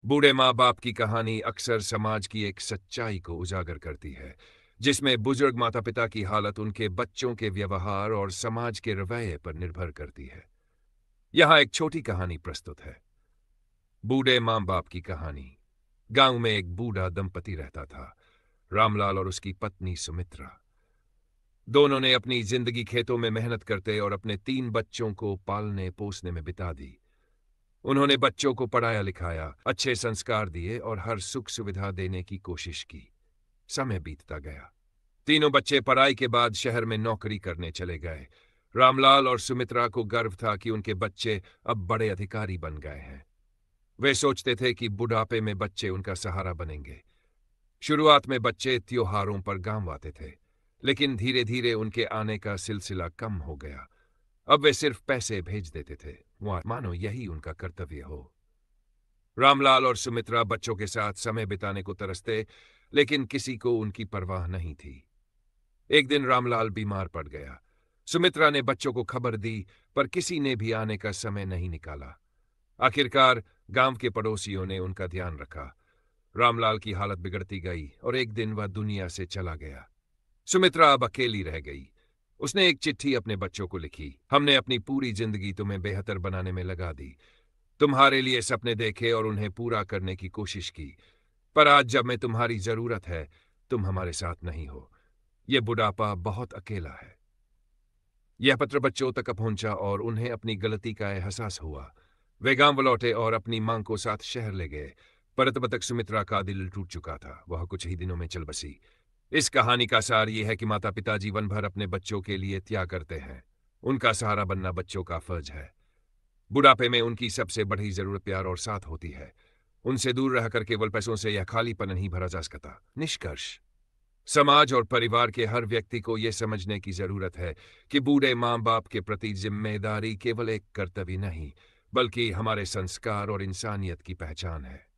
बूढ़े माँ बाप की कहानी अक्सर समाज की एक सच्चाई को उजागर करती है, जिसमें बुजुर्ग माता पिता की हालत उनके बच्चों के व्यवहार और समाज के रवैये पर निर्भर करती है। यहाँ एक छोटी कहानी प्रस्तुत है। बूढ़े माँ बाप की कहानी। गांव में एक बूढ़ा दंपति रहता था, रामलाल और उसकी पत्नी सुमित्रा। दोनों ने अपनी जिंदगी खेतों में मेहनत करते और अपने 3 बच्चों को पालने पोसने में बिता दी। उन्होंने बच्चों को पढ़ाया लिखाया, अच्छे संस्कार दिए और हर सुख सुविधा देने की कोशिश की। समय बीतता गया। तीनों बच्चे पढ़ाई के बाद शहर में नौकरी करने चले गए। रामलाल और सुमित्रा को गर्व था कि उनके बच्चे अब बड़े अधिकारी बन गए हैं। वे सोचते थे कि बुढ़ापे में बच्चे उनका सहारा बनेंगे। शुरुआत में बच्चे त्योहारों पर गांव आते थे, लेकिन धीरे धीरे उनके आने का सिलसिला कम हो गया। अब वे सिर्फ पैसे भेज देते थे, मानो यही उनका कर्तव्य हो। रामलाल और सुमित्रा बच्चों के साथ समय बिताने को तरसते, लेकिन किसी को उनकी परवाह नहीं थी। एक दिन रामलाल बीमार पड़ गया। सुमित्रा ने बच्चों को खबर दी, पर किसी ने भी आने का समय नहीं निकाला। आखिरकार गांव के पड़ोसियों ने उनका ध्यान रखा। रामलाल की हालत बिगड़ती गई और एक दिन वह दुनिया से चला गया। सुमित्रा अब अकेली रह गई। उसने एक चिट्ठी अपने बच्चों को लिखी। हमने अपनी पूरी जिंदगी तुम्हें बेहतर बनाने में लगा दी, तुम्हारे लिए सपने देखे और उन्हें पूरा करने की कोशिश की, पर आज जब मैं तुम्हारी जरूरत है, तुम हमारे साथ नहीं हो। यह बुढ़ापा बहुत अकेला है। यह पत्र बच्चों तक पहुंचा और उन्हें अपनी गलती का एहसास हुआ। वे गांव लौटे और अपनी मां को साथ शहर ले गए, पर तब तक सुमित्रा का दिल टूट चुका था। वह कुछ ही दिनों में चल बसी। इस कहानी का सार यह है कि माता पिता जीवन भर अपने बच्चों के लिए त्याग करते हैं। उनका सहारा बनना बच्चों का फर्ज है। बुढ़ापे में उनकी सबसे बड़ी जरूरत प्यार और साथ होती है। उनसे दूर रहकर केवल पैसों से यह खालीपन नहीं भरा जा सकता। निष्कर्ष, समाज और परिवार के हर व्यक्ति को यह समझने की जरूरत है कि बूढ़े माँ बाप के प्रति जिम्मेदारी केवल एक कर्तव्य नहीं, बल्कि हमारे संस्कार और इंसानियत की पहचान है।